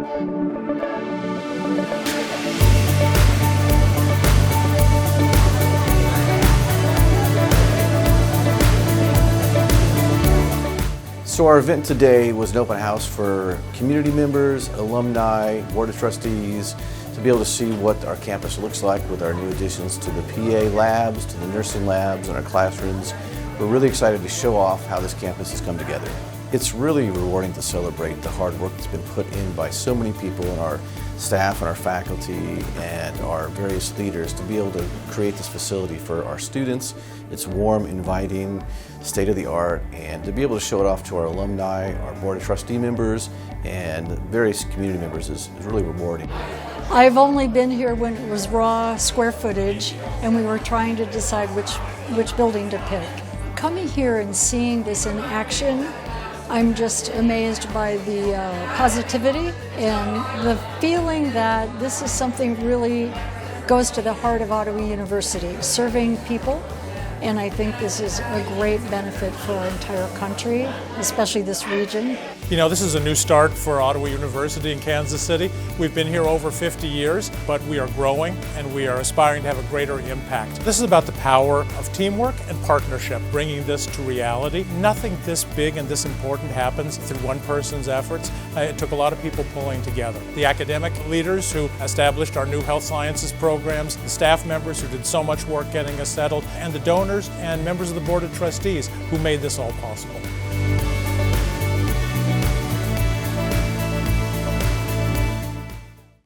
So our event today was an open house for community members, alumni, board of trustees, to be able to see what our campus looks like with our new additions to the PA labs, to the nursing labs, and our classrooms. We're really excited to show off how this campus has come together. It's really rewarding to celebrate the hard work that's been put in by so many people in our staff and our faculty and our various leaders to be able to create this facility for our students. It's warm, inviting, state-of-the-art, and to be able to show it off to our alumni, our board of trustee members, and various community members is really rewarding. I've only been here when it was raw square footage and we were trying to decide which building to pick. Coming here and seeing this in action, I'm just amazed by the positivity and the feeling that this is something really goes to the heart of Ottawa University, serving people. And I think this is a great benefit for our entire country, especially this region. You know, this is a new start for Ottawa University in Kansas City. We've been here over 50 years, but we are growing and we are aspiring to have a greater impact. This is about the power of teamwork and partnership, bringing this to reality. Nothing this big and this important happens through one person's efforts. It took a lot of people pulling together. The academic leaders who established our new health sciences programs, the staff members who did so much work getting us settled, and the donors and members of the board of trustees who made this all possible.